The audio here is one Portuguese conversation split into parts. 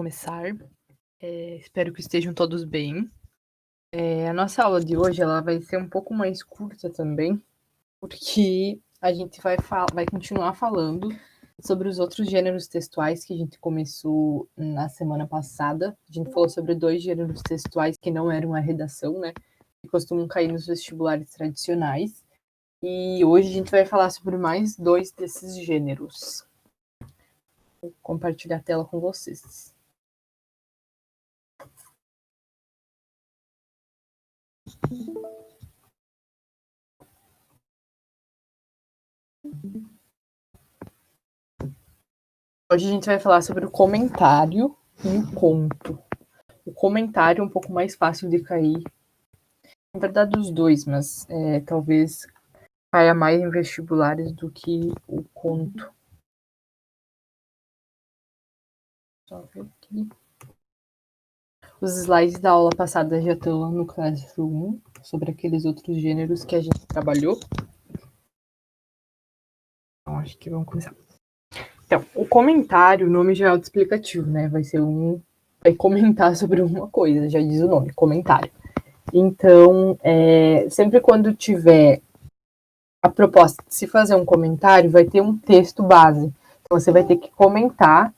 começar. Espero que estejam todos bem. A nossa aula de hoje ela vai ser um pouco mais curta também, porque a gente vai continuar falando sobre os outros gêneros textuais que a gente começou na semana passada. A gente falou sobre 2 gêneros textuais que não eram a redação, né? Que costumam cair nos vestibulares tradicionais. E hoje a gente vai falar sobre mais 2 desses gêneros. Vou compartilhar a tela com vocês. Hoje a gente vai falar sobre o comentário e o conto. O comentário é um pouco mais fácil de cair. Na verdade, os dois, mas talvez caia mais em vestibulares do que o conto. Só ver aqui. Os slides da aula passada já estão lá no Classroom, sobre aqueles outros gêneros que a gente trabalhou. Então, acho que vamos começar. Então, o comentário, o nome já é autoexplicativo, né? Vai comentar sobre alguma coisa, já diz o nome, comentário. Então, sempre quando tiver a proposta de se fazer um comentário, vai ter um texto base. Então, você vai ter que comentar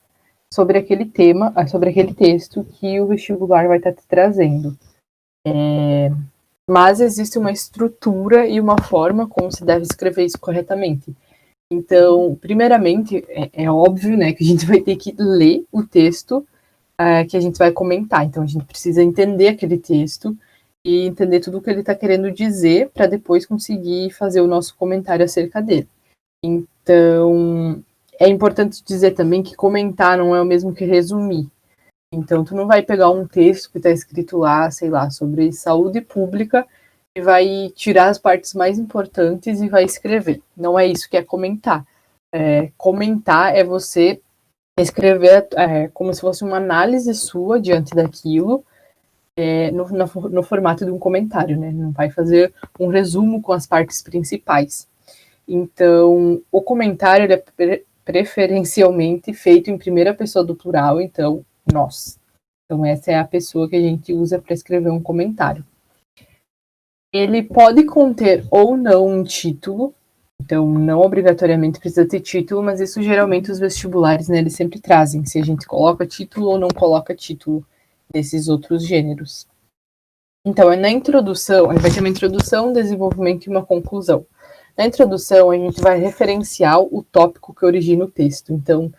sobre aquele tema, sobre aquele texto que o vestibular vai estar te trazendo. Mas existe uma estrutura e uma forma como se deve escrever isso corretamente. Então, primeiramente, é óbvio, né, que a gente vai ter que ler o texto que a gente vai comentar. Então, a gente precisa entender aquele texto e entender tudo o que ele está querendo dizer para depois conseguir fazer o nosso comentário acerca dele. Então, é importante dizer também que comentar não é o mesmo que resumir. Então, tu não vai pegar um texto que está escrito lá, sei lá, sobre saúde pública e vai tirar as partes mais importantes e vai escrever. Não é isso que é comentar. Comentar é você escrever como se fosse uma análise sua diante daquilo, no formato de um comentário, né? Não vai fazer um resumo com as partes principais. Então, o comentário ele é preferencialmente feito em primeira pessoa do plural, então, nós. Então, essa é a pessoa que a gente usa para escrever um comentário. Ele pode conter ou não um título, então não obrigatoriamente precisa ter título, mas isso geralmente os vestibulares, né, eles sempre trazem, se a gente coloca título ou não coloca título nesses outros gêneros. Então, na introdução, vai ter uma introdução, um desenvolvimento e uma conclusão. Na introdução, a gente vai referenciar o tópico que origina o texto. Então,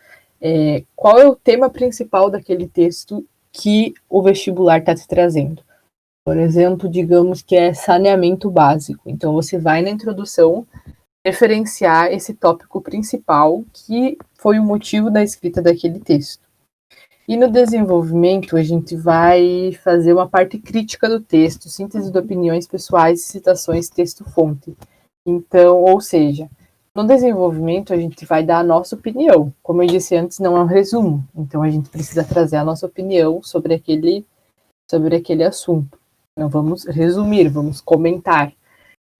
qual é o tema principal daquele texto que o vestibular está te trazendo? Por exemplo, digamos que é saneamento básico. Então, você vai na introdução referenciar esse tópico principal que foi o motivo da escrita daquele texto. E no desenvolvimento, a gente vai fazer uma parte crítica do texto, síntese de opiniões pessoais e citações texto-fonte. Então, ou seja, no desenvolvimento, a gente vai dar a nossa opinião. Como eu disse antes, não é um resumo. Então, a gente precisa trazer a nossa opinião sobre aquele assunto. Não vamos resumir, vamos comentar.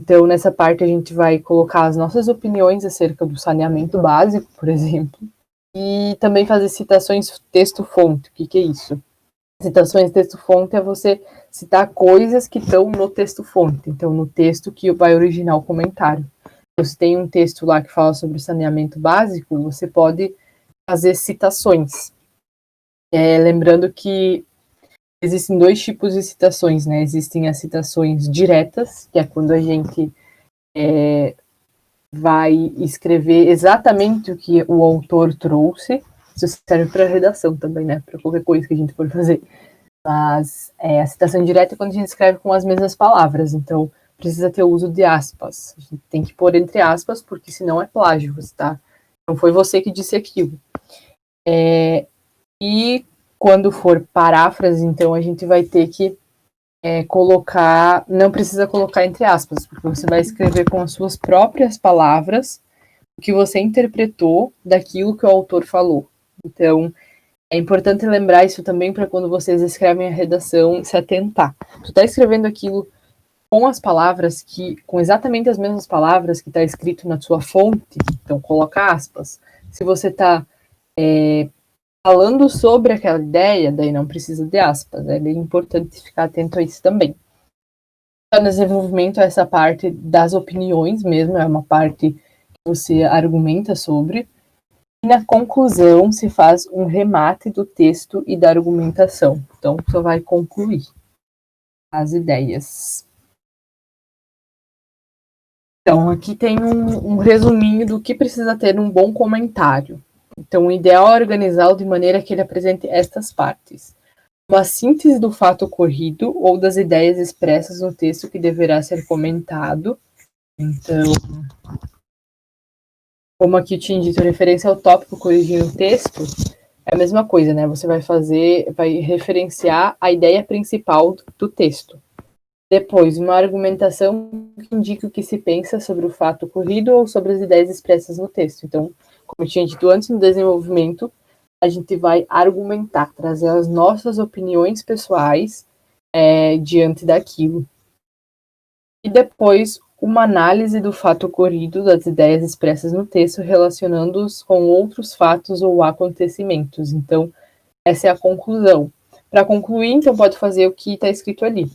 Então, nessa parte, a gente vai colocar as nossas opiniões acerca do saneamento básico, por exemplo, e também fazer citações texto-fonte. O que é isso? Citações texto-fonte é você citar coisas que estão no texto-fonte, então no texto que vai originar o comentário. Se tem um texto lá que fala sobre o saneamento básico, você pode fazer citações. Lembrando que existem 2 tipos de citações, né? Existem as citações diretas, que é quando a gente vai escrever exatamente o que o autor trouxe. Isso serve para redação também, né? Para qualquer coisa que a gente for fazer. Mas a citação direta é quando a gente escreve com as mesmas palavras. Então, precisa ter o uso de aspas. A gente tem que pôr entre aspas, porque senão é plágio, tá? Não foi você que disse aquilo. E quando for paráfrase, então, a gente vai ter que colocar, não precisa colocar entre aspas, porque você vai escrever com as suas próprias palavras o que você interpretou daquilo que o autor falou. Então, é importante lembrar isso também para quando vocês escrevem a redação se atentar. Tu está escrevendo aquilo com as palavras com exatamente as mesmas palavras que está escrito na sua fonte, então coloca aspas. Se você está falando sobre aquela ideia, daí não precisa de aspas, é bem importante ficar atento a isso também. No desenvolvimento, essa parte das opiniões mesmo, é uma parte que você argumenta sobre, e na conclusão se faz um remate do texto e da argumentação. Então, você vai concluir as ideias. Então, aqui tem um resuminho do que precisa ter um bom comentário. Então, o ideal é organizá-lo de maneira que ele apresente estas partes. Uma síntese do fato ocorrido ou das ideias expressas no texto que deverá ser comentado. Então, como aqui eu tinha dito, referência ao tópico corrigindo o texto, é a mesma coisa, né? Você vai referenciar a ideia principal do texto. Depois, uma argumentação que indica o que se pensa sobre o fato ocorrido ou sobre as ideias expressas no texto. Então, como eu tinha dito antes, no desenvolvimento, a gente vai argumentar, trazer as nossas opiniões pessoais diante daquilo. E depois, uma análise do fato ocorrido, das ideias expressas no texto, relacionando-os com outros fatos ou acontecimentos. Então, essa é a conclusão. Para concluir, então, pode fazer o que está escrito ali.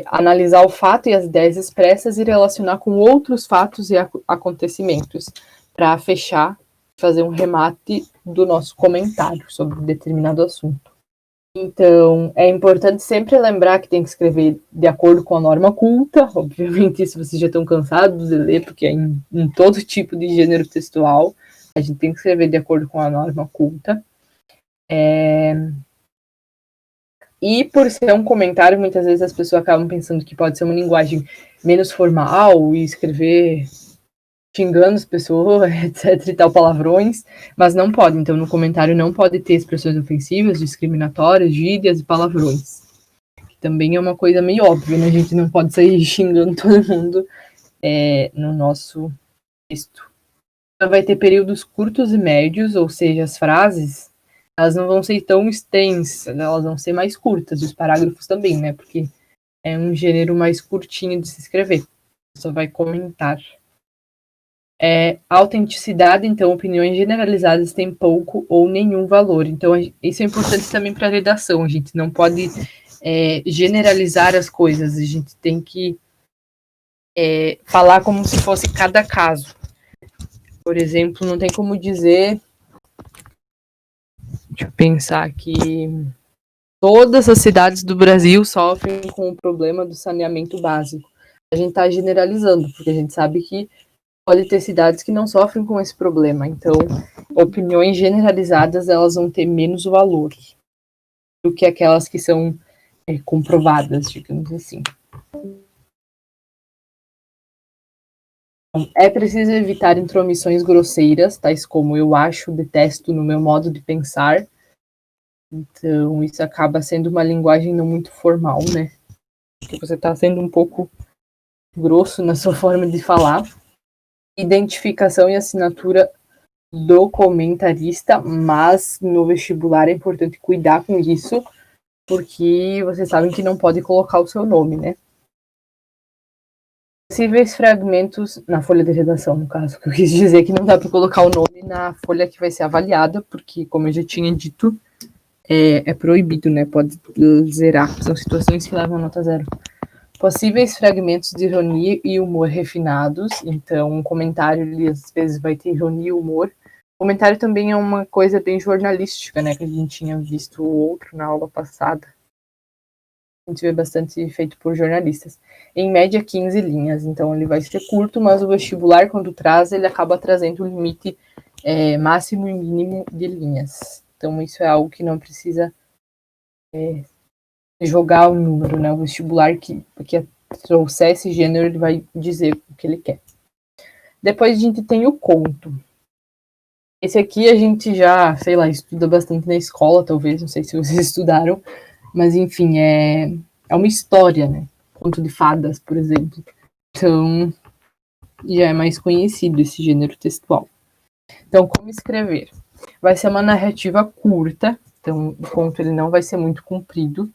Analisar o fato e as ideias expressas e relacionar com outros fatos e acontecimentos, para fechar, fazer um remate do nosso comentário sobre determinado assunto. Então, é importante sempre lembrar que tem que escrever de acordo com a norma culta. Obviamente, isso vocês já estão cansados de ler, porque é em todo tipo de gênero textual. A gente tem que escrever de acordo com a norma culta. E por ser um comentário, muitas vezes as pessoas acabam pensando que pode ser uma linguagem menos formal e escrever xingando as pessoas, etc e tal, palavrões, mas não pode. Então, no comentário não pode ter expressões ofensivas, discriminatórias, gírias e palavrões. Que também é uma coisa meio óbvia, né? A gente não pode sair xingando todo mundo no nosso texto. Então, vai ter períodos curtos e médios, ou seja, as frases, elas não vão ser tão extensas, elas vão ser mais curtas, os parágrafos também, né? Porque é um gênero mais curtinho de se escrever. Só vai comentar. Autenticidade, então, opiniões generalizadas têm pouco ou nenhum valor. Então, isso é importante também para a redação. A gente não pode generalizar as coisas. A gente tem que falar como se fosse cada caso. Por exemplo, não tem como dizer... Deixa eu pensar aqui... Todas as cidades do Brasil sofrem com o problema do saneamento básico. A gente está generalizando, porque a gente sabe que pode ter cidades que não sofrem com esse problema. Então, opiniões generalizadas, elas vão ter menos valor do que aquelas que são comprovadas, digamos assim. É preciso evitar intromissões grosseiras, tais como eu acho, detesto, no meu modo de pensar. Então, isso acaba sendo uma linguagem não muito formal, né? Porque você está sendo um pouco grosso na sua forma de falar. Identificação e assinatura do comentarista, mas no vestibular é importante cuidar com isso, porque vocês sabem que não pode colocar o seu nome, né? Possíveis fragmentos na folha de redação, no caso, que eu quis dizer que não dá para colocar o nome na folha que vai ser avaliada, porque, como eu já tinha dito, é proibido, né? Pode zerar. São situações que levam a nota zero. Possíveis fragmentos de ironia e humor refinados. Então, um comentário, ele, às vezes, vai ter ironia e humor. O comentário também é uma coisa bem jornalística, né? Que a gente tinha visto outro na aula passada. A gente vê bastante feito por jornalistas. Em média, 15 linhas. Então, ele vai ser curto, mas o vestibular, quando traz, ele acaba trazendo o limite máximo e mínimo de linhas. Então, isso é algo que não precisa jogar o número, né? O vestibular que trouxer esse gênero, ele vai dizer o que ele quer. Depois a gente tem o conto. Esse aqui a gente já, sei lá, estuda bastante na escola, talvez, não sei se vocês estudaram, mas enfim, é uma história, né? Conto de fadas, por exemplo. Então, já é mais conhecido esse gênero textual. Então, como escrever? Vai ser uma narrativa curta, então o conto ele não vai ser muito comprido,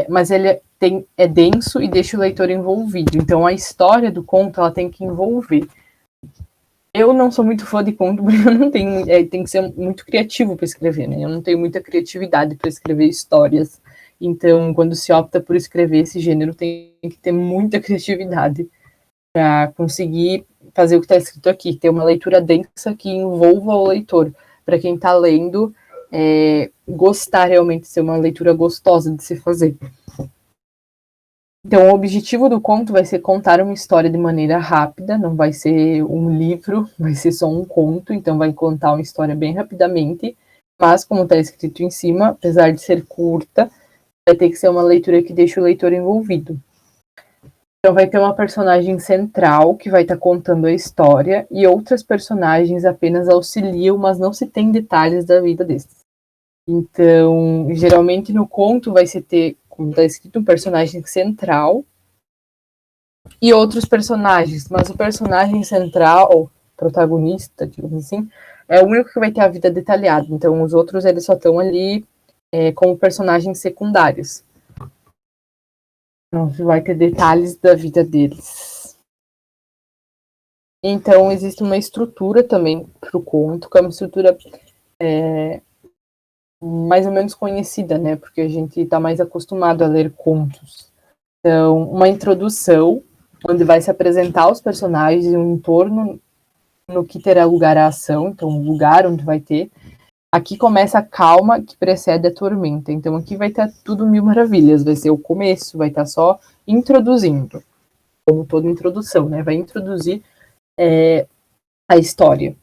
mas ele é denso e deixa o leitor envolvido. Então, a história do conto ela tem que envolver. Eu não sou muito fã de conto, porque eu não tenho, tem que ser muito criativo para escrever, né? Eu não tenho muita criatividade para escrever histórias. Então, quando se opta por escrever esse gênero, tem que ter muita criatividade para conseguir fazer o que está escrito aqui, ter uma leitura densa que envolva o leitor, para quem está lendo gostar realmente, ser uma leitura gostosa de se fazer. Então, o objetivo do conto vai ser contar uma história de maneira rápida, não vai ser um livro, vai ser só um conto, então vai contar uma história bem rapidamente, mas, como está escrito em cima, apesar de ser curta, vai ter que ser uma leitura que deixe o leitor envolvido. Então, vai ter uma personagem central que vai estar contando a história e outras personagens apenas auxiliam, mas não se tem detalhes da vida desses. Então, geralmente no conto vai se ter, como está escrito, um personagem central e outros personagens, mas o personagem central, protagonista, digamos assim, é o único que vai ter a vida detalhada. Então, os outros eles só estão ali como personagens secundários. Não vai ter detalhes da vida deles. Então, existe uma estrutura também para o conto, que é uma estrutura mais ou menos conhecida, né? Porque a gente está mais acostumado a ler contos. Então, uma introdução, onde vai se apresentar os personagens e o entorno no que terá lugar a ação, então o lugar onde vai ter. Aqui começa a calma que precede a tormenta. Então aqui vai estar tudo mil maravilhas, vai ser o começo, vai estar só introduzindo, como toda introdução, né? Vai introduzir a história.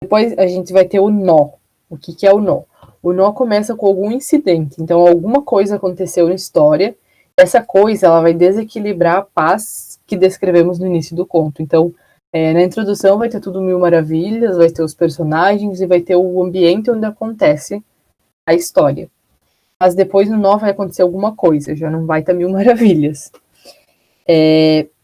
Depois a gente vai ter o nó. O que é o nó? O nó começa com algum incidente. Então alguma coisa aconteceu na história. Essa coisa ela vai desequilibrar a paz que descrevemos no início do conto. Então na introdução vai ter tudo mil maravilhas, vai ter os personagens e vai ter o ambiente onde acontece a história. Mas depois no nó vai acontecer alguma coisa, já não vai estar mil maravilhas.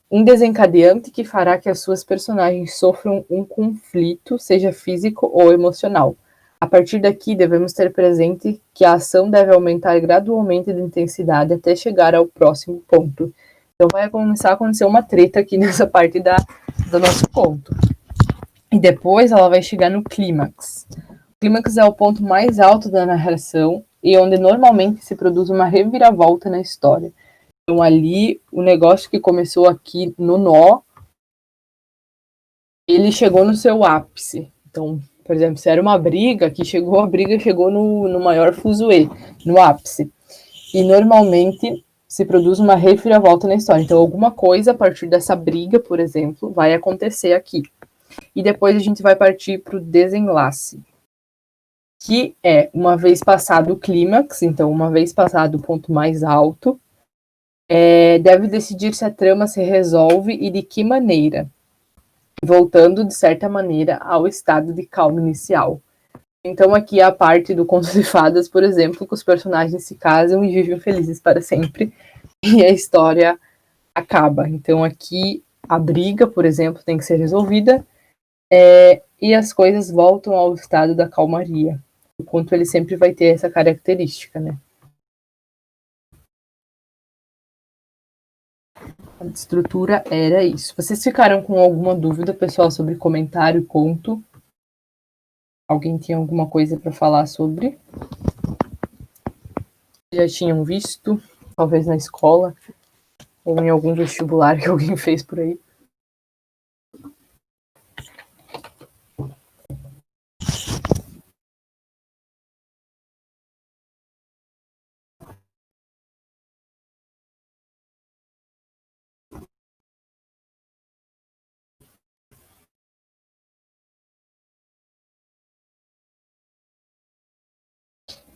Um desencadeante que fará que as suas personagens sofram um conflito, seja físico ou emocional. A partir daqui, devemos ter presente que a ação deve aumentar gradualmente de intensidade até chegar ao próximo ponto. Então vai começar a acontecer uma treta aqui nessa parte do nosso conto. E depois ela vai chegar no clímax. O clímax é o ponto mais alto da narração e onde normalmente se produz uma reviravolta na história. Então ali, o negócio que começou aqui no nó, ele chegou no seu ápice. Então, por exemplo, se era uma briga, a briga chegou no maior fuzuê, no ápice. E normalmente se produz uma reviravolta na história. Então, alguma coisa a partir dessa briga, por exemplo, vai acontecer aqui. E depois a gente vai partir para o desenlace, que é, uma vez passado o clímax, então uma vez passado o ponto mais alto, deve decidir se a trama se resolve e de que maneira, voltando, de certa maneira, ao estado de calma inicial. Então aqui é a parte do Conto de Fadas, por exemplo, que os personagens se casam e vivem felizes para sempre, e a história acaba. Então aqui a briga, por exemplo, tem que ser resolvida, e as coisas voltam ao estado da calmaria. O conto ele sempre vai ter essa característica, né? A estrutura era isso. Vocês ficaram com alguma dúvida, pessoal, sobre comentário e conto? Alguém tinha alguma coisa para falar sobre? Já tinham visto, talvez na escola, ou em algum vestibular que alguém fez por aí?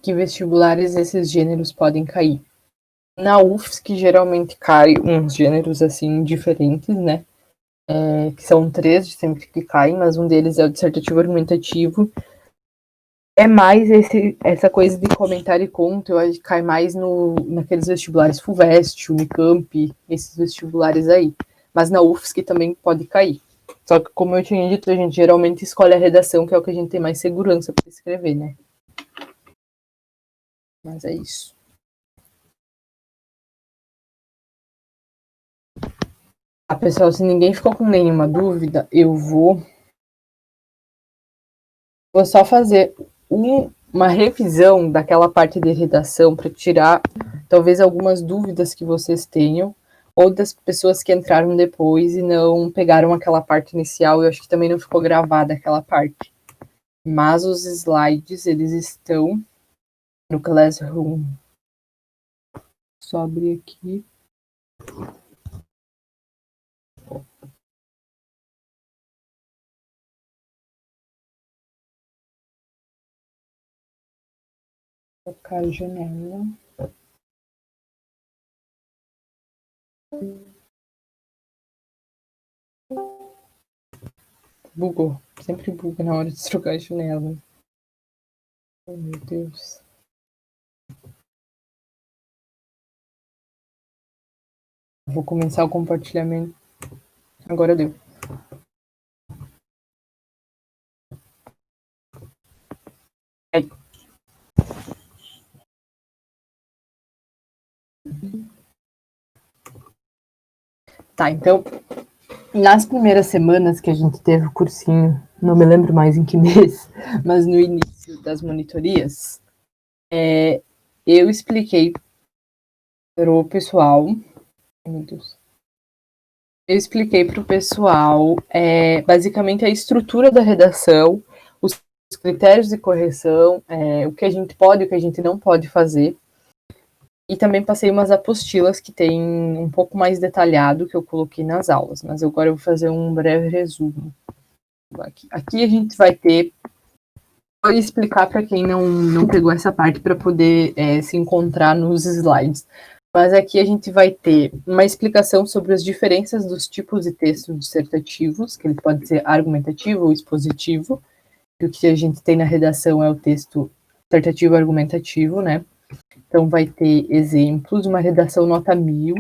Que vestibulares esses gêneros podem cair? Na UFSC, geralmente cai uns gêneros assim diferentes, né? Que são 3 sempre que caem, mas um deles é o dissertativo argumentativo. É mais essa coisa de comentário e conto, eu acho que cai mais naqueles vestibulares FUVEST, Unicamp, esses vestibulares aí. Mas na UFSC também pode cair. Só que, como eu tinha dito, a gente geralmente escolhe a redação, que é o que a gente tem mais segurança para escrever, né? Mas é isso. Pessoal, se ninguém ficou com nenhuma dúvida, eu vou Vou só fazer uma revisão daquela parte de redação para tirar talvez algumas dúvidas que vocês tenham, ou das pessoas que entraram depois e não pegaram aquela parte inicial, eu acho que também não ficou gravada aquela parte. Mas os slides, eles estão no Classroom. Só abrir aqui. Trocar a janela. Bugou. Sempre buga na hora de trocar a janela. Oh, meu Deus. Vou começar o compartilhamento. Agora deu. Aí. Tá, então, nas primeiras semanas que a gente teve o cursinho, não me lembro mais em que mês, mas no início das monitorias, eu expliquei pro pessoal, meu Deus, eu expliquei pro pessoal basicamente a estrutura da redação, os critérios de correção, o que a gente pode e o que a gente não pode fazer. E também passei umas apostilas que tem um pouco mais detalhado que eu coloquei nas aulas, mas agora eu vou fazer um breve resumo. Aqui a gente vai ter, vou explicar para quem não pegou essa parte para poder se encontrar nos slides. Mas aqui a gente vai ter uma explicação sobre as diferenças dos tipos de textos dissertativos, que ele pode ser argumentativo ou expositivo, e o que a gente tem na redação é o texto dissertativo argumentativo, né? Então, vai ter exemplos, uma redação nota 1000,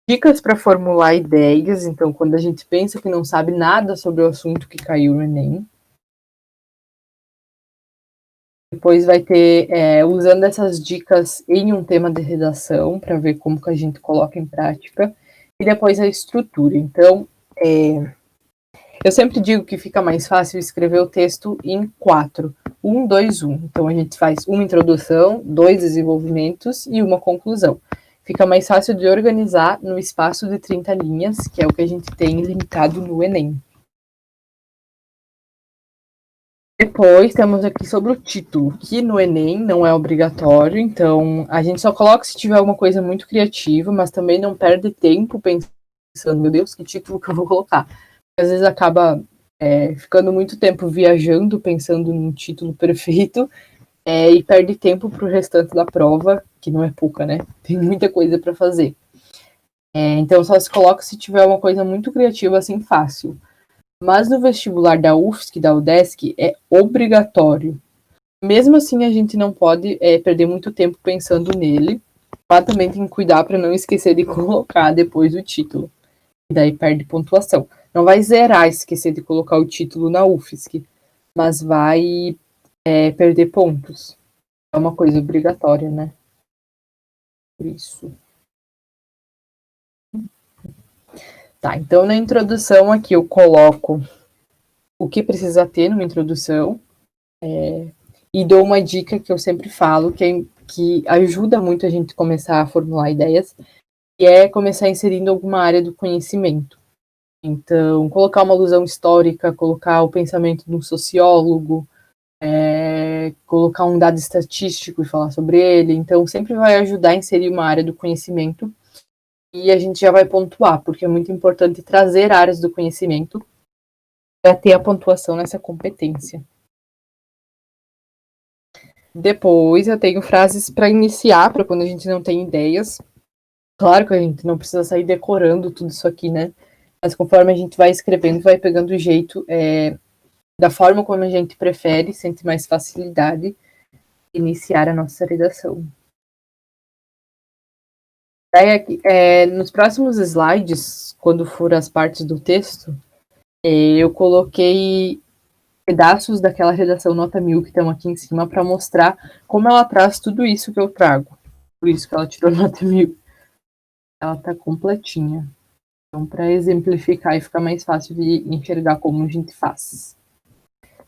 dicas para formular ideias. Então, quando a gente pensa que não sabe nada sobre o assunto que caiu no Enem. Depois vai ter, usando essas dicas em um tema de redação, para ver como que a gente coloca em prática. E depois a estrutura. Então, eu sempre digo que fica mais fácil escrever o texto em 4. 1, 2, 1. Então, a gente faz uma introdução, 2 desenvolvimentos e uma conclusão. Fica mais fácil de organizar no espaço de 30 linhas, que é o que a gente tem limitado no Enem. Depois, temos aqui sobre o título, que no Enem não é obrigatório, então a gente só coloca se tiver alguma coisa muito criativa, mas também não perde tempo pensando, meu Deus, que título que eu vou colocar. Às vezes acaba ficando muito tempo viajando, pensando num título perfeito, e perde tempo para o restante da prova, que não é pouca, né? Tem muita coisa para fazer. Então só se coloca se tiver uma coisa muito criativa, assim, fácil. Mas no vestibular da UFSC, da UDESC, é obrigatório. Mesmo assim, a gente não pode perder muito tempo pensando nele. Mas também tem que cuidar para não esquecer de colocar depois o título. E daí perde pontuação. Não vai zerar esquecer de colocar o título na UFSC, mas vai perder pontos. É uma coisa obrigatória, né? Por isso. Tá, então na introdução aqui eu coloco o que precisa ter numa introdução e dou uma dica que eu sempre falo, que ajuda muito a gente começar a formular ideias, e é começar inserindo alguma área do conhecimento. Então, colocar uma alusão histórica, colocar o pensamento de um sociólogo, colocar um dado estatístico e falar sobre ele. Então, sempre vai ajudar a inserir uma área do conhecimento e a gente já vai pontuar, porque é muito importante trazer áreas do conhecimento para ter a pontuação nessa competência. Depois eu tenho frases para iniciar, para quando a gente não tem ideias. Claro que a gente não precisa sair decorando tudo isso aqui, né? Mas conforme a gente vai escrevendo, vai pegando o jeito da forma como a gente prefere, sente mais facilidade iniciar a nossa redação. Daí, nos próximos slides, quando for as partes do texto, eu coloquei pedaços daquela redação nota 1000 que estão aqui em cima para mostrar como ela traz tudo isso que eu trago. Por isso que ela tirou nota 1000. Ela está completinha. Então, para exemplificar e ficar mais fácil de enxergar como a gente faz.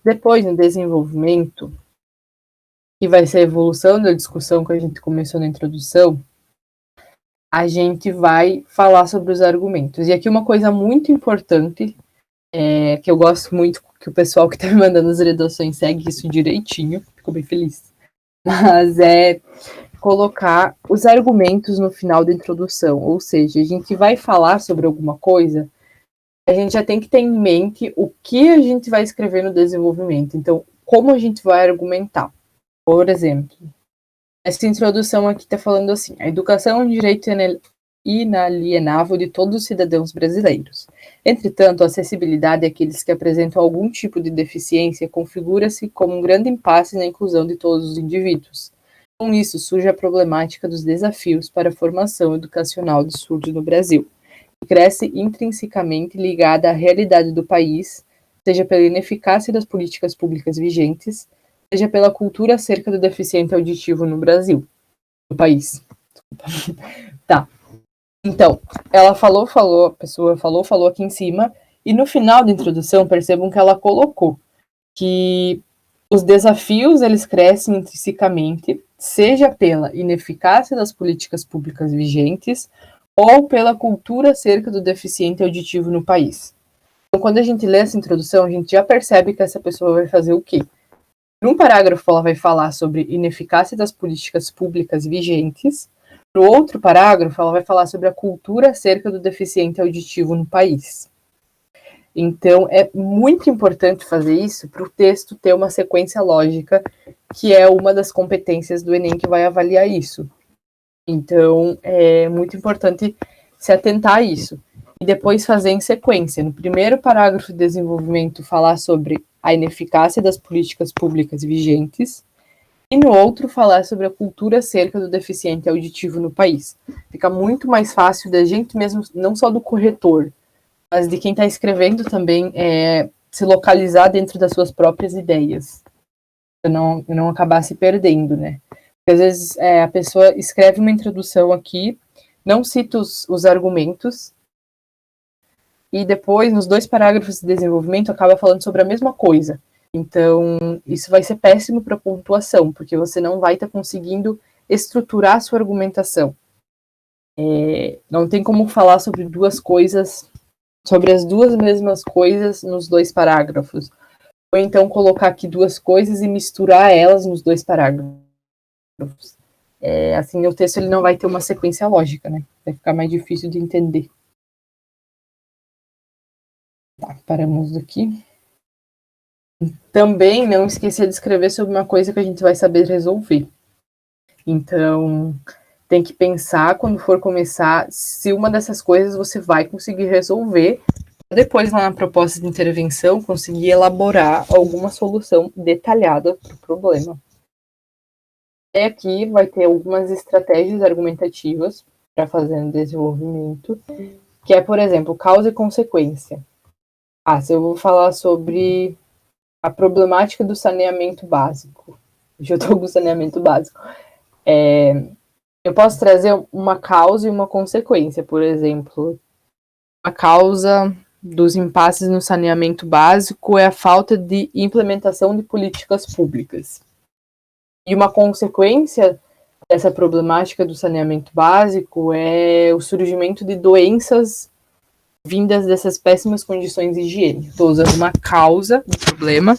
Depois, no desenvolvimento, que vai ser a evolução da discussão que a gente começou na introdução, a gente vai falar sobre os argumentos. E aqui uma coisa muito importante, que eu gosto muito que o pessoal que está me mandando as redações segue isso direitinho, fico bem feliz, mas é colocar os argumentos no final da introdução, ou seja, a gente vai falar sobre alguma coisa, a gente já tem que ter em mente o que a gente vai escrever no desenvolvimento, então, como a gente vai argumentar. Por exemplo, essa introdução aqui está falando assim: a educação é um direito inalienável de todos os cidadãos brasileiros. Entretanto, a acessibilidade àqueles que apresentam algum tipo de deficiência configura-se como um grande impasse na inclusão de todos os indivíduos. Com isso, surge a problemática dos desafios para a formação educacional de surdos no Brasil, que cresce intrinsecamente ligada à realidade do país, seja pela ineficácia das políticas públicas vigentes, seja pela cultura acerca do deficiente auditivo no Brasil, no país. Tá. Então, ela falou, a pessoa falou aqui em cima, e no final da introdução, percebam que ela colocou que os desafios, eles crescem intrinsecamente, seja pela ineficácia das políticas públicas vigentes, ou pela cultura acerca do deficiente auditivo no país. Então, quando a gente lê essa introdução, a gente já percebe que essa pessoa vai fazer o quê? Num parágrafo, ela vai falar sobre ineficácia das políticas públicas vigentes. No outro parágrafo, ela vai falar sobre a cultura acerca do deficiente auditivo no país. Então, é muito importante fazer isso para o texto ter uma sequência lógica, que é uma das competências do Enem que vai avaliar isso. Então, é muito importante se atentar a isso. E depois fazer em sequência. No primeiro parágrafo de desenvolvimento, falar sobre a ineficácia das políticas públicas vigentes, e no outro falar sobre a cultura acerca do deficiente auditivo no país. Fica muito mais fácil da gente mesmo, não só do corretor, mas de quem está escrevendo também, se localizar dentro das suas próprias ideias, para não acabar se perdendo, né? Porque às vezes a pessoa escreve uma introdução aqui, não cita os argumentos, e depois, nos 2 parágrafos de desenvolvimento, acaba falando sobre a mesma coisa. Então, isso vai ser péssimo para a pontuação, porque você não vai estar conseguindo estruturar a sua argumentação. Não tem como falar sobre duas coisas, sobre as duas mesmas coisas nos 2 parágrafos. Ou então colocar aqui 2 coisas e misturar elas nos 2 parágrafos. Assim, o texto ele não vai ter uma sequência lógica, né? Vai ficar mais difícil de entender. Tá, paramos aqui. Também não esquecer de escrever sobre uma coisa que a gente vai saber resolver. Então, tem que pensar, quando for começar, se uma dessas coisas você vai conseguir resolver, depois lá na proposta de intervenção, conseguir elaborar alguma solução detalhada para o problema. E aqui vai ter algumas estratégias argumentativas para fazer no desenvolvimento, que é, por exemplo, causa e consequência. Se eu vou falar sobre a problemática do saneamento básico. Eu estou com saneamento básico. Eu posso trazer uma causa e uma consequência, por exemplo. A causa dos impasses no saneamento básico é a falta de implementação de políticas públicas. E uma consequência dessa problemática do saneamento básico é o surgimento de doenças vindas dessas péssimas condições de higiene. Estou usando uma causa do problema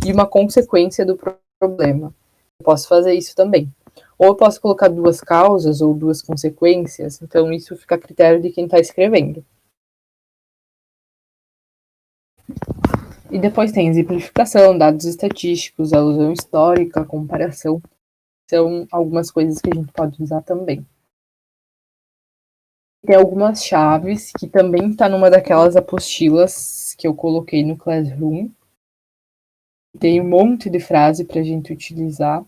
e uma consequência do problema. Eu posso fazer isso também. Ou eu posso colocar 2 causas ou 2 consequências, então isso fica a critério de quem está escrevendo. E depois tem exemplificação, dados estatísticos, alusão histórica, comparação. São algumas coisas que a gente pode usar também. Tem algumas chaves que também está numa daquelas apostilas que eu coloquei no Classroom. Tem um monte de frase para a gente utilizar.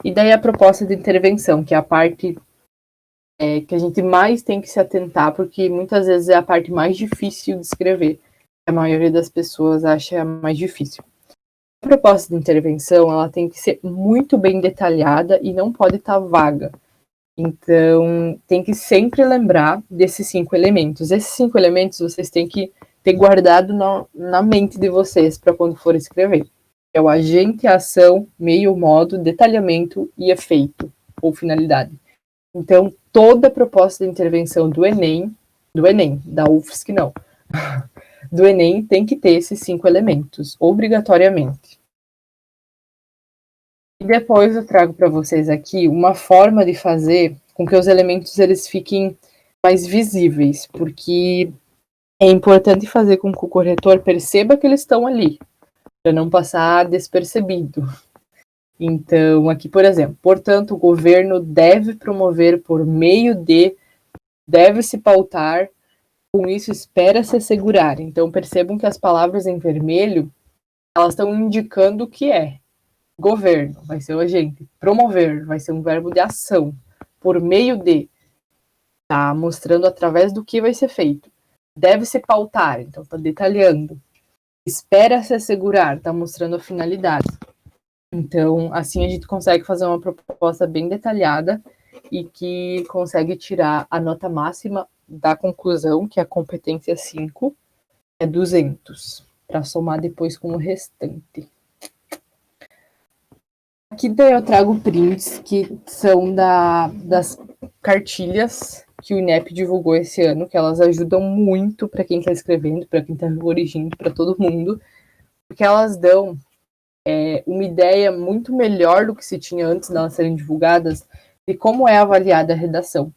E daí a proposta de intervenção, que é a parte que a gente mais tem que se atentar, porque muitas vezes é a parte mais difícil de escrever. A maioria das pessoas acha mais difícil. A proposta de intervenção, ela tem que ser muito bem detalhada e não pode estar vaga. Então, tem que sempre lembrar desses 5 elementos. Esses 5 elementos vocês têm que ter guardado na mente de vocês para quando for escrever. É o agente, ação, meio, modo, detalhamento e efeito, ou finalidade. Então, toda proposta de intervenção do Enem, da UFSC não, do Enem tem que ter esses 5 elementos, obrigatoriamente. E depois eu trago para vocês aqui uma forma de fazer com que os elementos eles fiquem mais visíveis, porque é importante fazer com que o corretor perceba que eles estão ali, para não passar despercebido. Então, aqui, por exemplo, portanto, o governo deve promover por meio de, deve se pautar, com isso espera se assegurar. Então, percebam que as palavras em vermelho, elas estão indicando o que é. Governo, vai ser o agente. Promover, vai ser um verbo de ação. Por meio de, tá mostrando através do que vai ser feito. Deve se pautar, então tá detalhando. Espera se assegurar, tá mostrando a finalidade. Então, assim a gente consegue fazer uma proposta bem detalhada e que consegue tirar a nota máxima da conclusão, que é a competência 5, é 200, para somar depois com o restante. Aqui daí eu trago prints que são das cartilhas que o INEP divulgou esse ano, que elas ajudam muito para quem está escrevendo, para quem está corrigindo, para todo mundo, porque elas dão uma ideia muito melhor do que se tinha antes de elas serem divulgadas de como é avaliada a redação.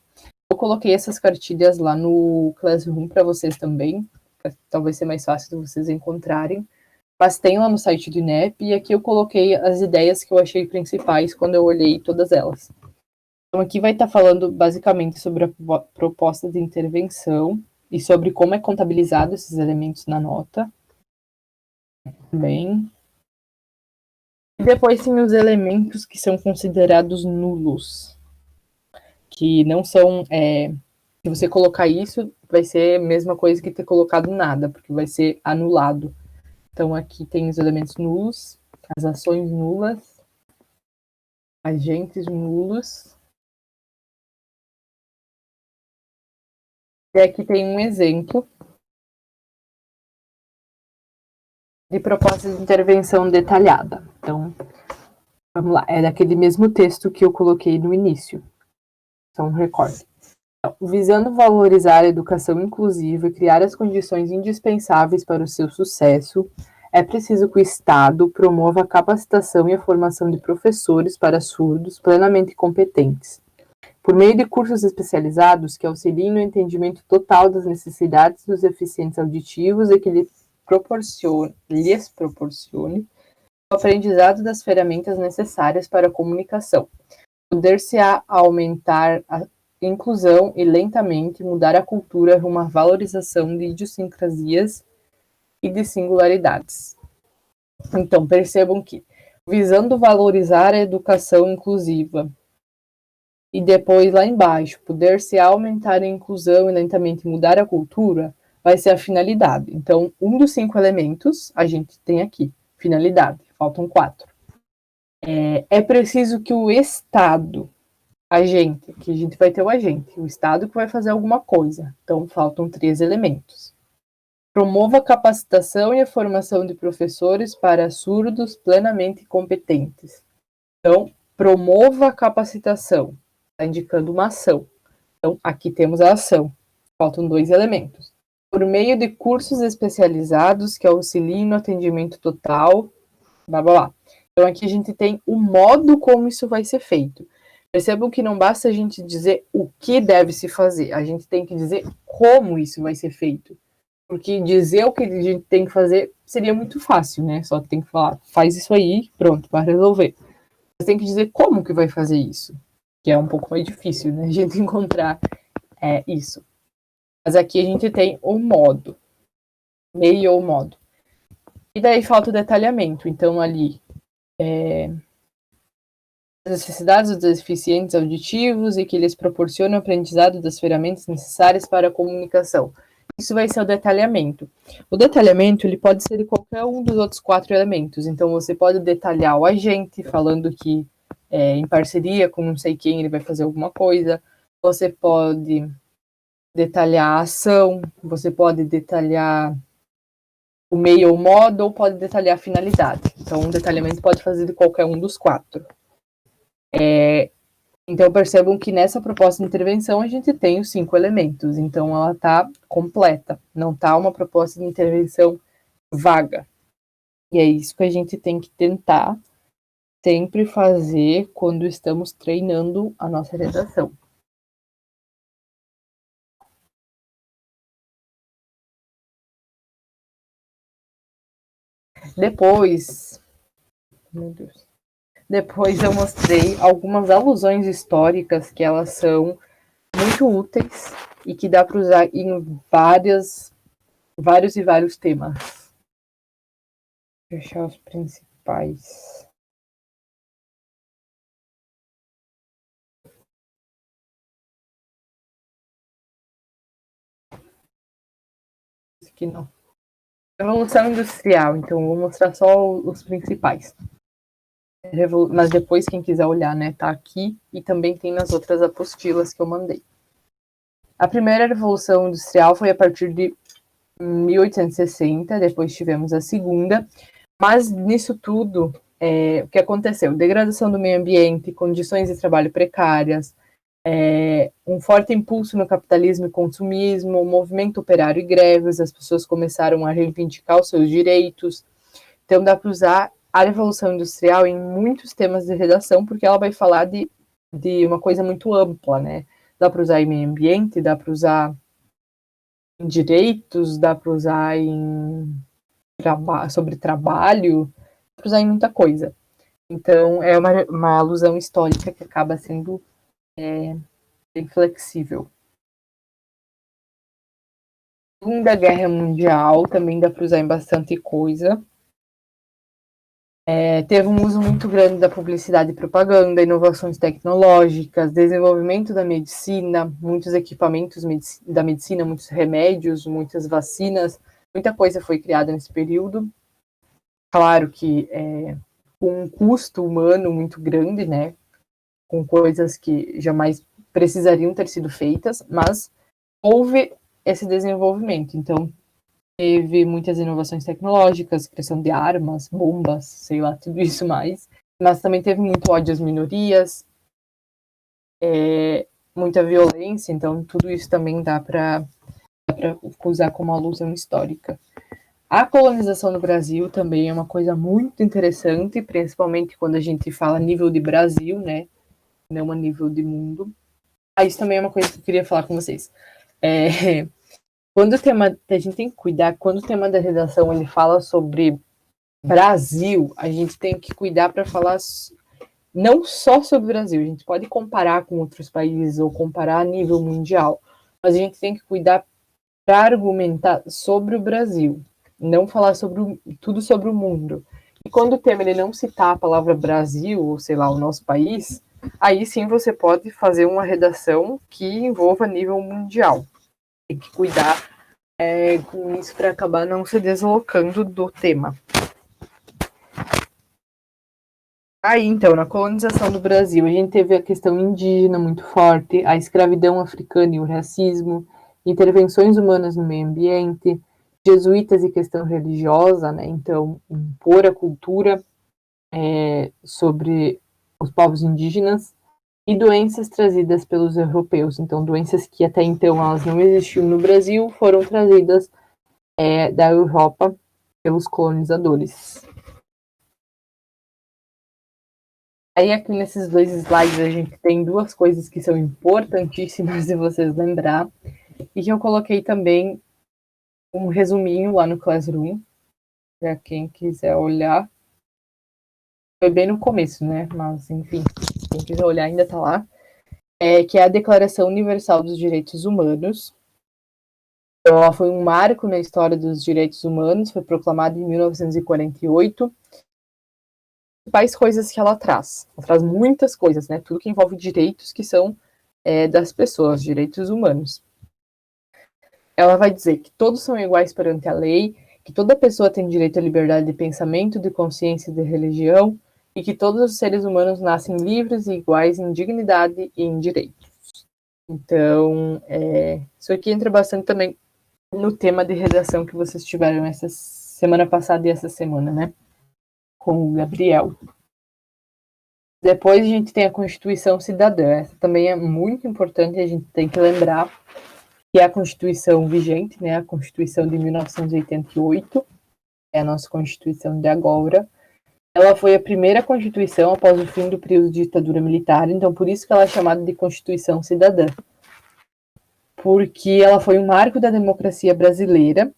Eu coloquei essas cartilhas lá no Classroom para vocês também, pra talvez ser mais fácil de vocês encontrarem, mas tem lá no site do INEP e aqui eu coloquei as ideias que eu achei principais quando eu olhei todas elas. Então aqui vai estar falando basicamente sobre a proposta de intervenção e sobre como é contabilizado esses elementos na nota. Bem. E depois tem os elementos que são considerados nulos, que não são, se você colocar isso, vai ser a mesma coisa que ter colocado nada, porque vai ser anulado. Então aqui tem os elementos nulos, as ações nulas, agentes nulos. E aqui tem um exemplo de proposta de intervenção detalhada. Então, vamos lá, é daquele mesmo texto que eu coloquei no início. Então, recorte. Então, visando valorizar a educação inclusiva e criar as condições indispensáveis para o seu sucesso, é preciso que o Estado promova a capacitação e a formação de professores para surdos plenamente competentes, por meio de cursos especializados que auxiliem no entendimento total das necessidades dos deficientes auditivos e que lhes proporcione o aprendizado das ferramentas necessárias para a comunicação. Poder-se-á aumentar a inclusão e lentamente mudar a cultura rumo à valorização de idiosincrasias e de singularidades. Então, percebam que, visando valorizar a educação inclusiva, e depois lá embaixo, poder-se aumentar a inclusão e lentamente mudar a cultura, vai ser a finalidade. Então, um dos 5 elementos a gente tem aqui, finalidade, faltam 4. É preciso que o Estado, agente, que a gente vai ter o agente, o Estado que vai fazer alguma coisa. Então, faltam 3 elementos. Promova a capacitação e a formação de professores para surdos plenamente competentes. Então, promova a capacitação. Está indicando uma ação. Então, aqui temos a ação. Faltam 2 elementos. Por meio de cursos especializados que auxiliem no atendimento total, blá, blá, blá. Então, aqui a gente tem o modo como isso vai ser feito. Percebam que não basta a gente dizer o que deve se fazer, a gente tem que dizer como isso vai ser feito. Porque dizer o que a gente tem que fazer seria muito fácil, né? Só tem que falar, faz isso aí, pronto, vai resolver. Você tem que dizer como que vai fazer isso, que é um pouco mais difícil, né? A gente encontrar isso. Mas aqui a gente tem o modo, meio ou modo. E daí falta o detalhamento. Então, ali, as necessidades dos deficientes auditivos e que eles proporcionam o aprendizado das ferramentas necessárias para a comunicação. Isso vai ser o detalhamento. O detalhamento ele pode ser de qualquer um dos outros 4 elementos. Então, você pode detalhar o agente, falando que em parceria com não sei quem ele vai fazer alguma coisa. Você pode detalhar a ação, você pode detalhar o meio ou modo, ou pode detalhar a finalidade. Então, um detalhamento pode fazer de qualquer um dos 4. Então, percebam que nessa proposta de intervenção a gente tem os 5 elementos. Então, ela está completa. Não está uma proposta de intervenção vaga. E é isso que a gente tem que tentar sempre fazer quando estamos treinando a nossa redação. Depois, meu Deus, depois eu mostrei algumas alusões históricas que elas são muito úteis e que dá para usar em vários temas. Vou fechar os principais. Esse aqui não. Revolução Industrial, então vou mostrar só os principais. Mas depois, quem quiser olhar, né, tá aqui e também tem nas outras apostilas que eu mandei. A primeira Revolução Industrial foi a partir de 1860, depois tivemos a segunda, mas nisso tudo, o que aconteceu? Degradação do meio ambiente, condições de trabalho precárias, um forte impulso no capitalismo e consumismo, movimento operário e greves, as pessoas começaram a reivindicar os seus direitos. Então dá para usar a Revolução Industrial em muitos temas de redação, porque ela vai falar de uma coisa muito ampla, né? Dá para usar em meio ambiente, dá para usar em direitos, dá para usar sobre trabalho, dá para usar em muita coisa. Então, é uma alusão histórica que acaba sendo bem flexível. Segunda Guerra Mundial também dá para usar em bastante coisa. Teve um uso muito grande da publicidade e propaganda, inovações tecnológicas, desenvolvimento da medicina, muitos equipamentos da medicina, muitos remédios, muitas vacinas, muita coisa foi criada nesse período. Claro que com um custo humano muito grande, né, com coisas que jamais precisariam ter sido feitas, mas houve esse desenvolvimento. Então, teve muitas inovações tecnológicas, criação de armas, bombas, sei lá, tudo isso mais. Mas também teve muito ódio às minorias, muita violência, então tudo isso também dá para usar como alusão histórica. A colonização no Brasil também é uma coisa muito interessante, principalmente quando a gente fala a nível de Brasil, né? Não a nível de mundo. Isso também é uma coisa que eu queria falar com vocês. Quando o tema, a gente tem que cuidar, quando o tema da redação ele fala sobre Brasil, a gente tem que cuidar para falar não só sobre o Brasil, a gente pode comparar com outros países ou comparar a nível mundial, mas a gente tem que cuidar para argumentar sobre o Brasil, não falar tudo sobre o mundo. E quando o tema ele não citar a palavra Brasil, ou sei lá, o nosso país, aí sim você pode fazer uma redação que envolva nível mundial. Tem que cuidar com isso para acabar não se deslocando do tema. Aí, então, na colonização do Brasil, a gente teve a questão indígena muito forte, a escravidão africana e o racismo, intervenções humanas no meio ambiente, jesuítas e questão religiosa, né? Então, impor a cultura sobre os povos indígenas e doenças trazidas pelos europeus. Então, doenças que até então elas não existiam no Brasil foram trazidas da Europa pelos colonizadores. Aí aqui nesses 2 slides a gente tem 2 coisas que são importantíssimas de vocês lembrar e que eu coloquei também um resuminho lá no Classroom para quem quiser olhar. Foi bem no começo, né? Mas enfim, quem quiser olhar ainda tá lá. Que é a Declaração Universal dos Direitos Humanos. Então, ela foi um marco na história dos direitos humanos, foi proclamada em 1948. Principais coisas que ela traz. Ela traz muitas coisas, né? Tudo que envolve direitos que são das pessoas, direitos humanos. Ela vai dizer que todos são iguais perante a lei, que toda pessoa tem direito à liberdade de pensamento, de consciência e de religião, e que todos os seres humanos nascem livres e iguais em dignidade e em direitos. Então, isso aqui entra bastante também no tema de redação que vocês tiveram essa semana passada e essa semana, né? Com o Gabriel. Depois a gente tem a Constituição Cidadã. Essa também é muito importante, a gente tem que lembrar que é a Constituição vigente, né? A Constituição de 1988, é a nossa Constituição de agora. Ela foi a primeira Constituição após o fim do período de ditadura militar, então por isso que ela é chamada de Constituição Cidadã. Porque ela foi um marco da democracia brasileira,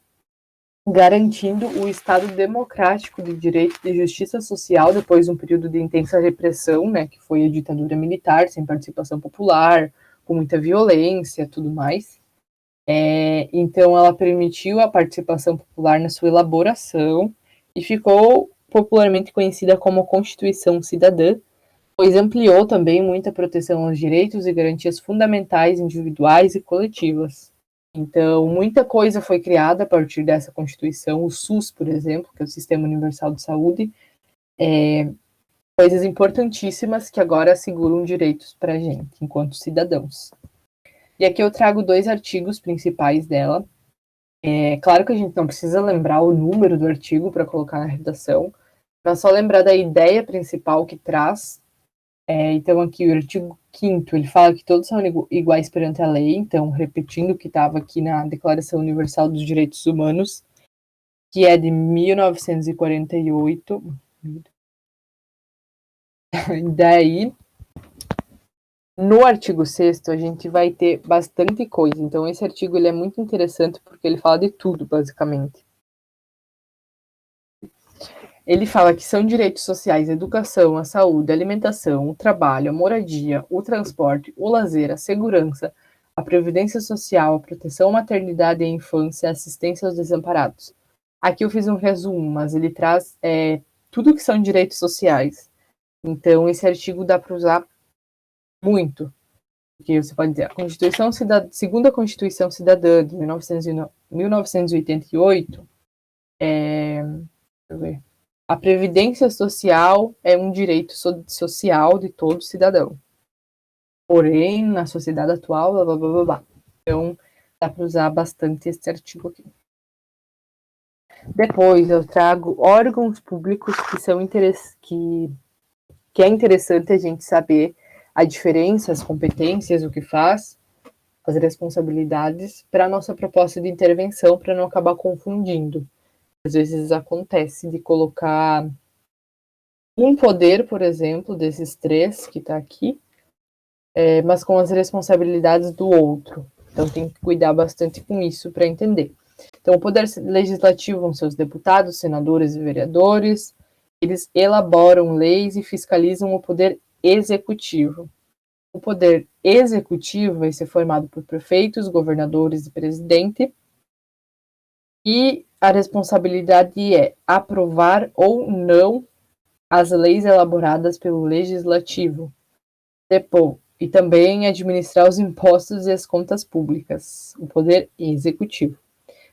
garantindo o Estado democrático de direito e de justiça social depois de um período de intensa repressão, né, que foi a ditadura militar, sem participação popular, com muita violência, tudo mais. Então, ela permitiu a participação popular na sua elaboração e ficou popularmente conhecida como Constituição Cidadã, pois ampliou também muita proteção aos direitos e garantias fundamentais individuais e coletivas. Então, muita coisa foi criada a partir dessa Constituição, o SUS, por exemplo, que é o Sistema Universal de Saúde, coisas importantíssimas que agora asseguram direitos para a gente, enquanto cidadãos. E aqui eu trago 2 artigos principais dela. É claro que a gente não precisa lembrar o número do artigo para colocar na redação, mas só lembrar da ideia principal que traz. Então, aqui o artigo 5º, ele fala que todos são iguais perante a lei, então, repetindo o que estava aqui na Declaração Universal dos Direitos Humanos, que é de 1948. E daí, no artigo 6º, a gente vai ter bastante coisa. Então, esse artigo ele é muito interessante porque ele fala de tudo, basicamente. Ele fala que são direitos sociais a educação, a saúde, a alimentação, o trabalho, a moradia, o transporte, o lazer, a segurança, a previdência social, a proteção à maternidade e à infância, a assistência aos desamparados. Aqui eu fiz um resumo, mas ele traz tudo que são direitos sociais. Então, esse artigo dá para usar muito. Porque você pode dizer, segunda Constituição Cidadã de 1988, deixa eu ver. A previdência social é um direito social de todo cidadão. Porém, na sociedade atual, blá, blá, blá, blá, blá. Então, dá para usar bastante esse artigo aqui. Depois, eu trago órgãos públicos que é interessante a gente saber a diferença, as competências, o que faz, as responsabilidades, para a nossa proposta de intervenção, para não acabar confundindo. Às vezes acontece de colocar um poder, por exemplo, desses 3 que está aqui, mas com as responsabilidades do outro. Então tem que cuidar bastante com isso para entender. Então o poder legislativo são seus deputados, senadores e vereadores. Eles elaboram leis e fiscalizam o poder executivo. O poder executivo vai ser formado por prefeitos, governadores e presidente. E a responsabilidade é aprovar ou não as leis elaboradas pelo legislativo. Depois, e também administrar os impostos e as contas públicas, o poder executivo.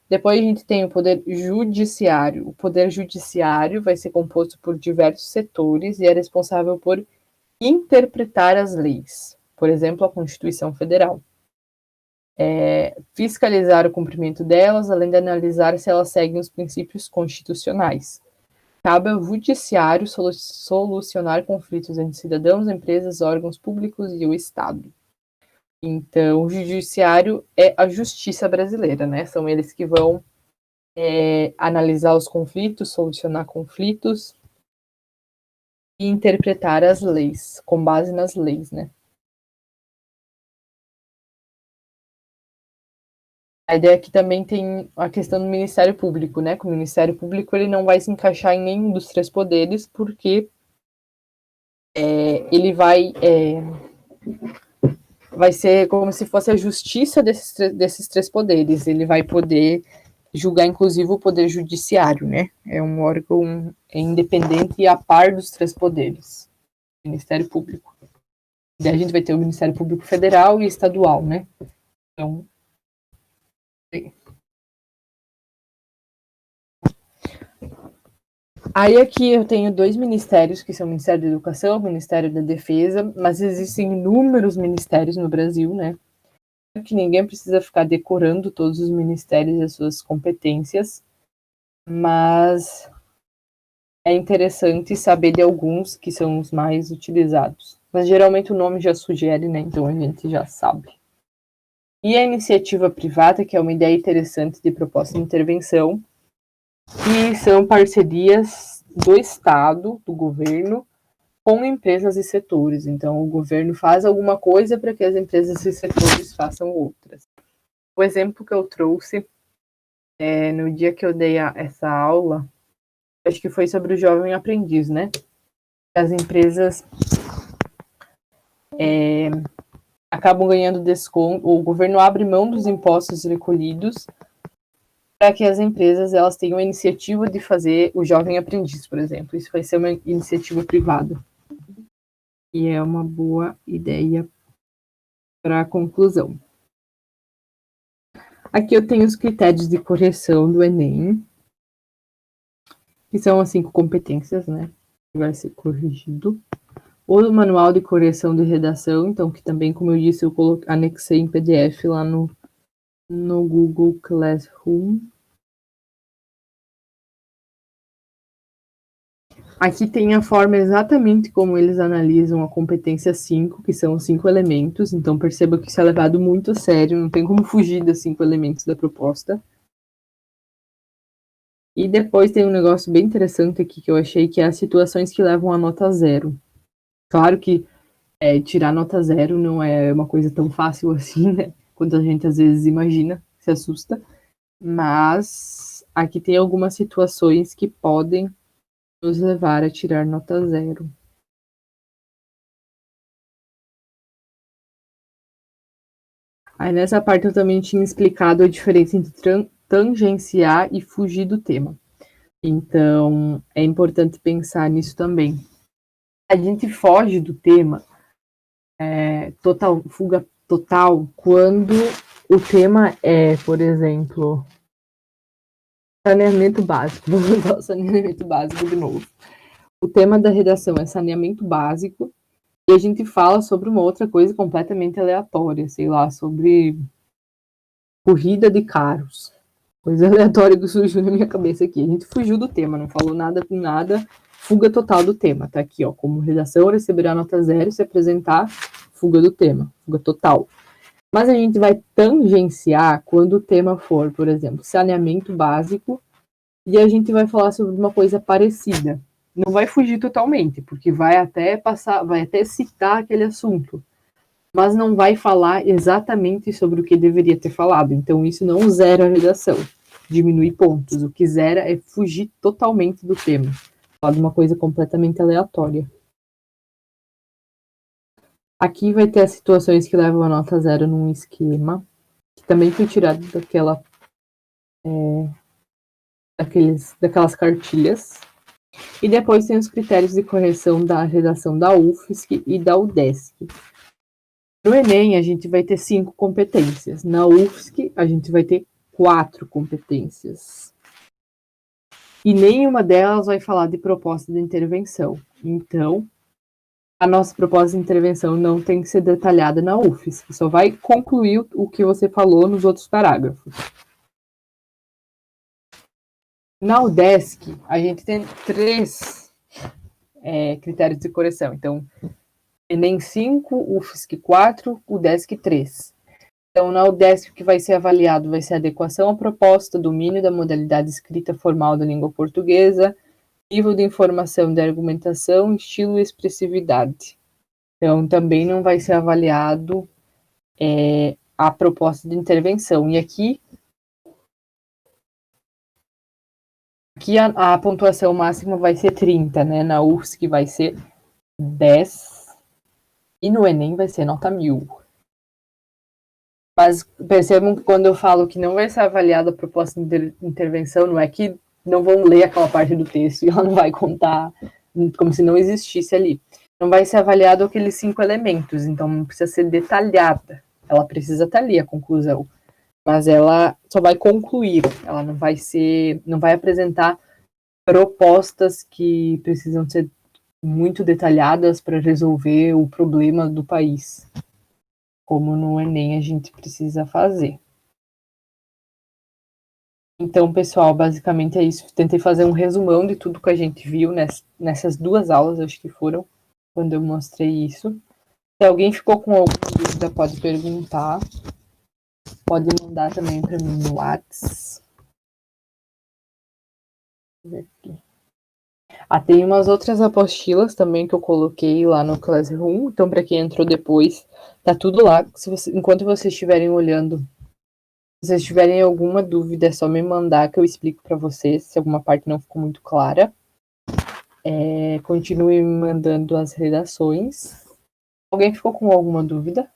Depois a gente tem o poder judiciário. O poder judiciário vai ser composto por diversos setores e é responsável por interpretar as leis, por exemplo, a Constituição Federal. Fiscalizar o cumprimento delas, além de analisar se elas seguem os princípios constitucionais. Cabe ao judiciário solucionar conflitos entre cidadãos, empresas, órgãos públicos e o Estado. Então, o judiciário é a justiça brasileira, né? São eles que vão analisar os conflitos, solucionar conflitos e interpretar as leis, com base nas leis, né? A ideia aqui também tem a questão do Ministério Público, né? Que o Ministério Público ele não vai se encaixar em nenhum dos 3 poderes, porque ele vai ser como se fosse a justiça desses 3 poderes. Ele vai poder julgar, inclusive, o poder judiciário, né? É um órgão independente e a par dos 3 poderes. Ministério Público. Daí a gente vai ter o Ministério Público Federal e Estadual, né? Então, aí aqui eu tenho 2 ministérios, que são o Ministério da Educação e o Ministério da Defesa, mas existem inúmeros ministérios no Brasil, né? Que ninguém precisa ficar decorando todos os ministérios e as suas competências. mas é interessante saber de alguns que são os mais utilizados. Mas geralmente o nome já sugere, né? Então a gente já sabe. E a iniciativa privada, que é uma ideia interessante de proposta de intervenção, que são parcerias do Estado, do governo, com empresas e setores. Então, o governo faz alguma coisa para que as empresas e setores façam outras. O exemplo que eu trouxe no dia que eu dei essa aula, acho que foi sobre o jovem aprendiz, né? As empresas acabam ganhando desconto, o governo abre mão dos impostos recolhidos para que as empresas elas tenham a iniciativa de fazer o jovem aprendiz, por exemplo. Isso vai ser uma iniciativa privada. E é uma boa ideia para a conclusão. Aqui eu tenho os critérios de correção do Enem, que são as 5 competências, né? Que vai ser corrigido. O manual de correção de redação, então, que também, como eu disse, eu anexei em PDF lá no Google Classroom. Aqui tem a forma exatamente como eles analisam a competência 5, que são os 5 elementos. Então, perceba que isso é levado muito a sério, não tem como fugir dos 5 elementos da proposta. E depois tem um negócio bem interessante aqui que eu achei, que é as situações que levam a nota 0. Claro que tirar nota 0 não é uma coisa tão fácil assim, né? Quanto a gente às vezes imagina, se assusta. Mas aqui tem algumas situações que podem nos levar a tirar nota 0. Aí nessa parte eu também tinha explicado a diferença entre tangenciar e fugir do tema. Então, é importante pensar nisso também. A gente foge do tema, fuga total, quando o tema é, por exemplo, saneamento básico. Vamos usar o saneamento básico de novo. O tema da redação é saneamento básico, e a gente fala sobre uma outra coisa completamente aleatória, sei lá, sobre corrida de carros. Coisa aleatória que surgiu na minha cabeça aqui. A gente fugiu do tema, não falou nada com nada. Fuga total do tema. Tá aqui, ó. Como redação, receberá nota 0 se apresentar fuga do tema. Fuga total. Mas a gente vai tangenciar quando o tema for, por exemplo, saneamento básico, e a gente vai falar sobre uma coisa parecida. Não vai fugir totalmente, porque vai até citar aquele assunto, mas não vai falar exatamente sobre o que deveria ter falado. Então, isso não zera a redação, diminui pontos. O que zera é fugir totalmente do tema, falar de uma coisa completamente aleatória. Aqui vai ter as situações que levam a nota 0 num esquema, que também foi tirado daquelas cartilhas. E depois tem os critérios de correção da redação da UFSC e da UDESC. No Enem, a gente vai ter 5 competências. Na UFSC, a gente vai ter 4 competências. E nenhuma delas vai falar de proposta de intervenção. Então, a nossa proposta de intervenção não tem que ser detalhada na UFSC. Só vai concluir o que você falou nos outros parágrafos. Na UDESC, a gente tem 3 critérios de correção. Então, Enem 5, UFSC 4, UDESC 3. Então, na UDESC, o que vai ser avaliado vai ser a adequação à proposta, domínio da modalidade escrita formal da língua portuguesa, nível de informação de argumentação, estilo e expressividade. Então, também não vai ser avaliado a proposta de intervenção. E aqui a pontuação máxima vai ser 30, né? Na UFSC vai ser 10 e no Enem vai ser nota 1000. Mas percebam que quando eu falo que não vai ser avaliada a proposta de intervenção, não é que não vão ler aquela parte do texto e ela não vai contar como se não existisse ali. Não vai ser avaliado aqueles 5 elementos, então não precisa ser detalhada. Ela precisa estar ali, a conclusão. Mas ela só vai concluir, ela não vai apresentar propostas que precisam ser muito detalhadas para resolver o problema do país, como no Enem a gente precisa fazer. Então, pessoal, basicamente é isso. Tentei fazer um resumão de tudo que a gente viu nessas 2 aulas, acho que foram, quando eu mostrei isso. Se alguém ficou com alguma dúvida, pode perguntar. Pode mandar também para mim no WhatsApp. Tem umas outras apostilas também que eu coloquei lá no Classroom. Então, para quem entrou depois, tá tudo lá. Enquanto vocês estiverem olhando, se vocês tiverem alguma dúvida, é só me mandar que eu explico para vocês, se alguma parte não ficou muito clara. Continue me mandando as redações. Alguém ficou com alguma dúvida?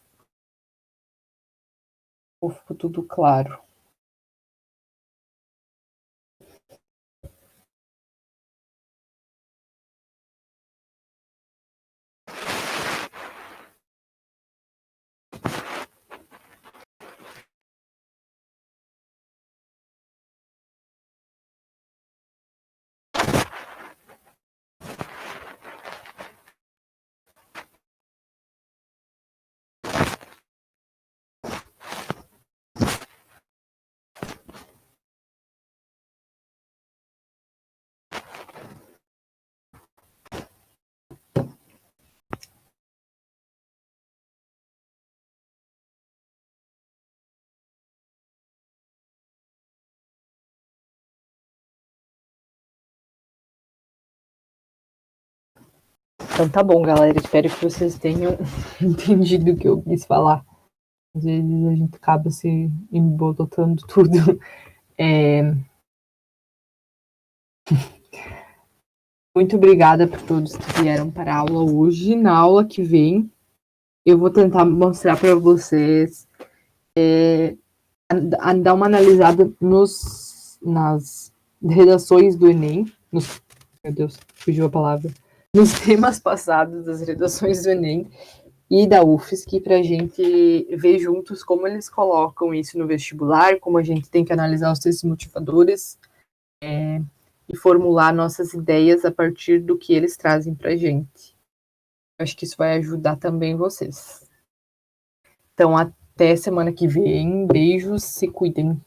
Ou ficou tudo claro? Então tá bom, galera. Espero que vocês tenham entendido o que eu quis falar. Às vezes a gente acaba se embolotando tudo. Muito obrigada por todos que vieram para a aula hoje. Na aula que vem, eu vou tentar mostrar para vocês, dar uma analisada nas redações do Enem. Meu Deus, fugiu a palavra. Nos temas passados das redações do Enem e da UFSC, para a gente ver juntos como eles colocam isso no vestibular, como a gente tem que analisar os textos motivadores e formular nossas ideias a partir do que eles trazem para a gente. Acho que isso vai ajudar também vocês. Então, até semana que vem. Beijos, se cuidem.